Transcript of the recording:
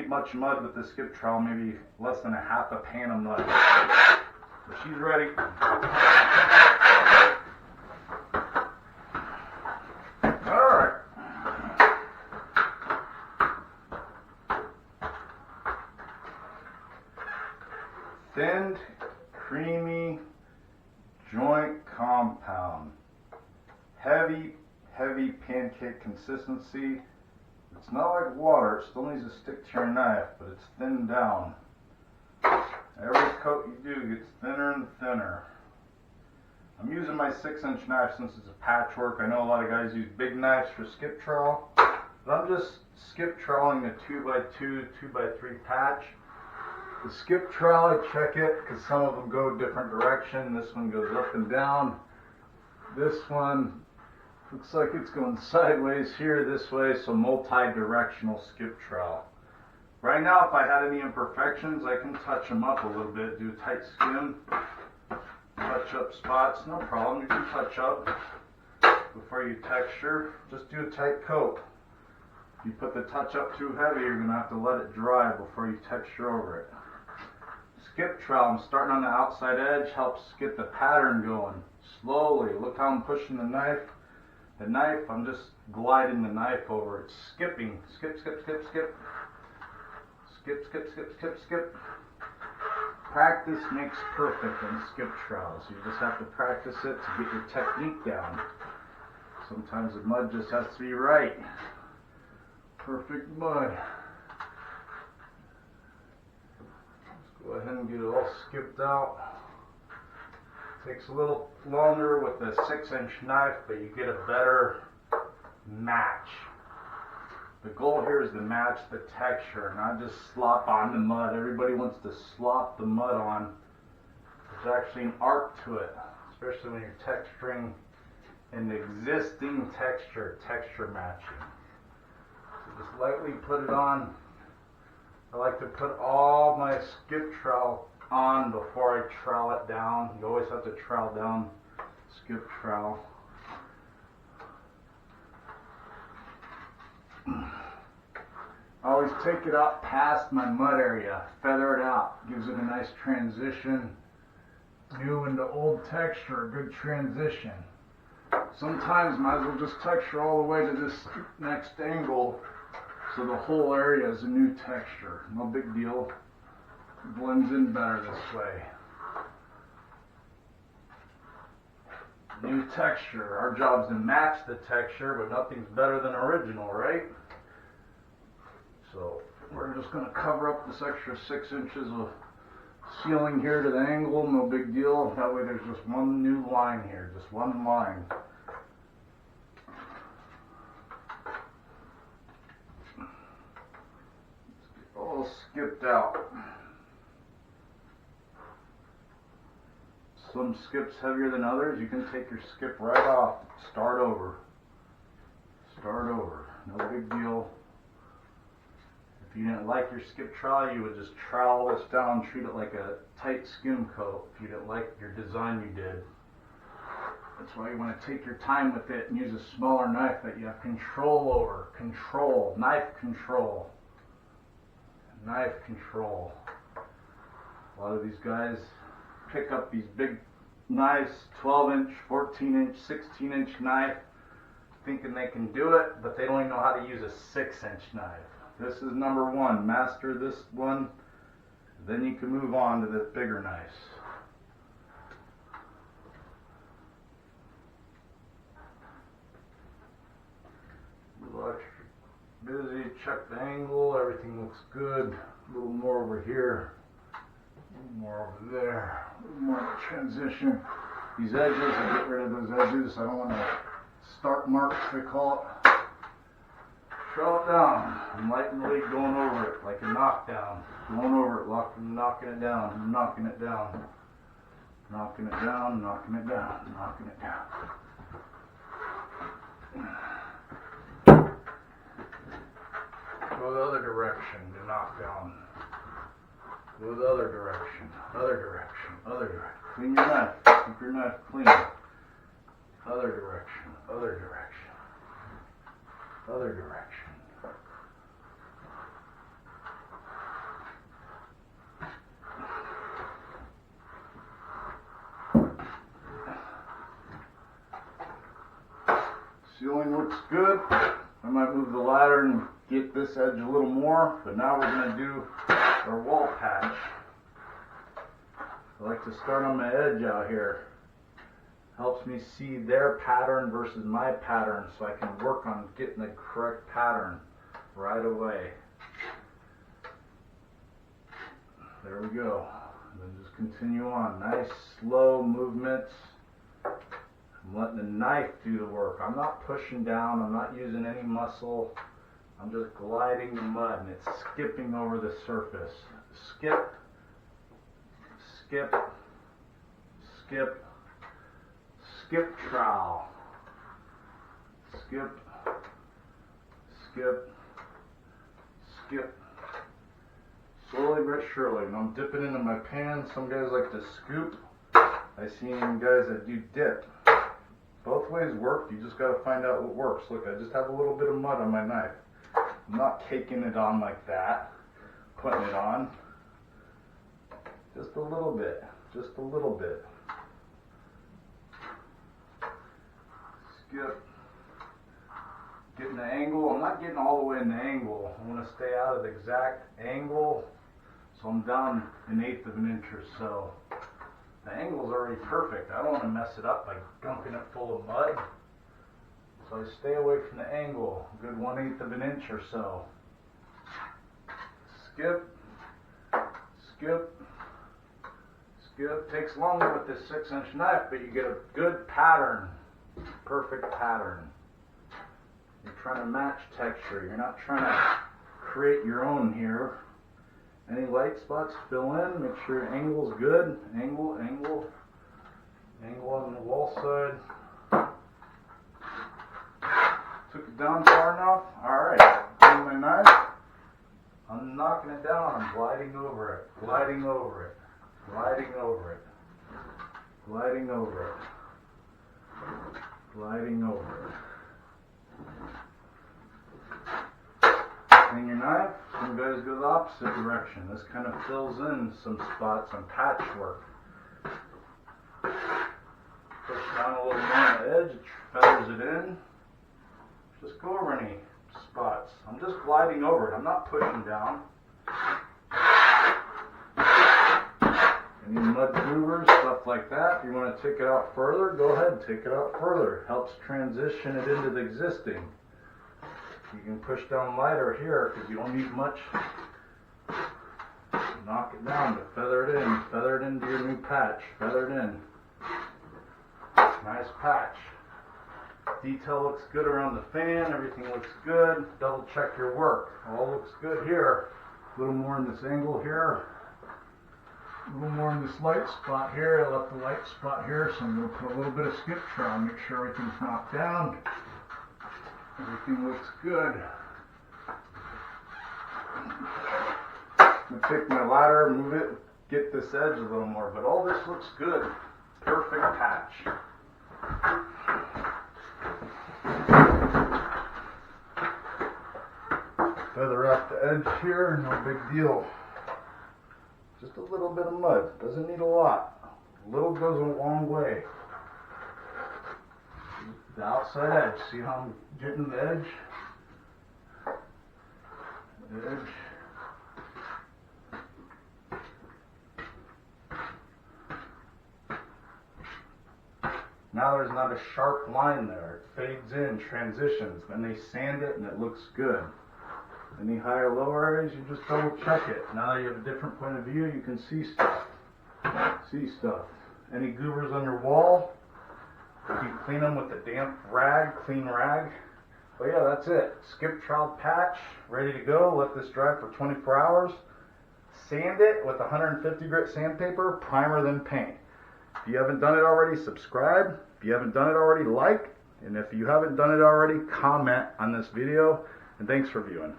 make much mud with the skip trowel, maybe less than a half a pan of mud. But she's ready. Alright. Thinned, creamy joint compound. Heavy pancake consistency. It's not like water, it still needs to stick to your knife, but it's thinned down. Every coat you do gets thinner and thinner. I'm using my 6-inch knife since it's a patchwork. I know a lot of guys use big knives for skip trowel, but I'm just skip troweling a 2x2, 2x3 patch. The skip trowel, I check it because some of them go different direction. This one goes up and down. This one looks like it's going sideways here, this way, so multi-directional skip trowel. Right now, if I had any imperfections, I can touch them up a little bit, do a tight skim, touch up spots, no problem, you can touch up before you texture. Just do a tight coat. If you put the touch up too heavy, you're going to have to let it dry before you texture over it. Skip trowel, I'm starting on the outside edge, helps get the pattern going. Slowly, look how I'm pushing the knife. The knife, I'm just gliding the knife over it, skipping, skip, skip, skip, skip. Skip, skip, skip, skip, skip. Practice makes perfect in skip trowels. You just have to practice it to get your technique down. Sometimes the mud just has to be right. Perfect mud. Let's go ahead and get it all skipped out. Takes a little longer with a 6-inch knife, but you get a better match. The goal here is to match the texture, not just slop on the mud. Everybody wants to slop the mud on. There's actually an art to it, especially when you're texturing an existing texture matching. So just lightly put it on. I like to put all my skip trowel on before I trowel it down. You always have to trowel down skip trowel. I always take it up past my mud area, feather it out, gives it a nice transition. New into old texture, a good transition. Sometimes might as well just texture all the way to this next angle so the whole area is a new texture. No big deal. It blends in better this way. New texture. Our job is to match the texture, but nothing's better than original, right? So we're just going to cover up this extra 6 inches of ceiling here to the angle, no big deal. That way there's just one new line here, just one line. All skipped out. Some skips heavier than others. You can take your skip right off. Start over. Start over. No big deal. If you didn't like your skip trowel, you would just trowel this down, treat it like a tight skim coat. If you didn't like your design you did. That's why you want to take your time with it and use a smaller knife that you have control over. Control. Knife control. Knife control. A lot of these guys pick up these big knives, 12-inch, 14-inch, 16-inch knife, thinking they can do it, but they don't even know how to use a 6-inch knife. This is number one. Master this one, then you can move on to the bigger knives. A little extra busy, check the angle, everything looks good. A little more over here, a little more over there, a little more of a transition. These edges, I get rid of those edges. I don't want to start marks, they call it. Throw it down. I'm lightly going over it like a knockdown. Going over it, knocking it down, knocking it down. Knocking it down, knocking it down, knocking it down. Go the other direction to knock down. Go the other direction, other direction, other direction. Clean your knife. Keep your knife clean. Other direction, other direction, other direction. Ceiling looks good. I might move the ladder and get this edge a little more, but now we're going to do our wall patch. I like to start on my edge out here. Helps me see their pattern versus my pattern, so I can work on getting the correct pattern right away. There we go. And then just continue on. Nice slow movements. I'm letting the knife do the work. I'm not pushing down. I'm not using any muscle. I'm just gliding the mud and it's skipping over the surface. Skip, skip, skip, skip trowel. Skip, skip, skip. Slowly but surely. And I'm dipping into my pan. Some guys like to scoop. I've seen guys that do dip. Both ways work. You just got to find out what works. Look, I just have a little bit of mud on my knife. I'm not caking it on like that. Putting it on. Just a little bit. Just a little bit. Skip. Getting the angle. I'm not getting all the way in the angle. I want to stay out of the exact angle. So I'm down 1/8 of an inch or so. The angle's already perfect. I don't want to mess it up by dunking it full of mud. So I stay away from the angle. A good 1/8 of an inch or so. Skip. Skip. Skip. Takes longer with this 6-inch knife, but you get a good pattern. Perfect pattern. You're trying to match texture. You're not trying to create your own here. Any light spots, fill in. Make sure your angle's good. Angle, angle. Angle on the wall side. Took it down far enough. Alright. Taking my knife. I'm knocking it down. I'm gliding over it. Gliding over it. Gliding over it. Gliding over it. Gliding over it. Clean your knife. Some guys go the opposite direction. This kind of fills in some spots on patchwork. Push down a little more on the edge, it feathers it in. Just go over any spots. I'm just gliding over it. I'm not pushing down. Any mud groovers, stuff like that. If you want to take it out further, go ahead, take it out further. Helps transition it into the existing. You can push down lighter here because you don't need much. Knock it down to feather it in. Feather it into your new patch. Feather it in. Nice patch. Detail looks good around the fan. Everything looks good. Double check your work. All looks good here. A little more in this angle here. A little more in this light spot here. I left the light spot here, so I'm going to put a little bit of skip trowel. Make sure everything's knocked down. Everything looks good. I'm going to take my ladder, move it, get this edge a little more, but all this looks good. Perfect patch. Feather out the edge here, no big deal. Just a little bit of mud, doesn't need a lot. A little goes a long way. The outside edge, see how I'm getting the edge? The edge. Now there's not a sharp line there. It fades in, transitions. Then they sand it and it looks good. Any higher, lower areas, you just double check it. Now that you have a different point of view, you can see stuff. See stuff. Any goobers on your wall, you can clean them with a damp rag, clean rag. But yeah, that's it. Skip trowel patch, ready to go. Let this dry for 24 hours. Sand it with 150 grit sandpaper, primer, then paint. If you haven't done it already, subscribe. If you haven't done it already, like. And if you haven't done it already, comment on this video. And thanks for viewing.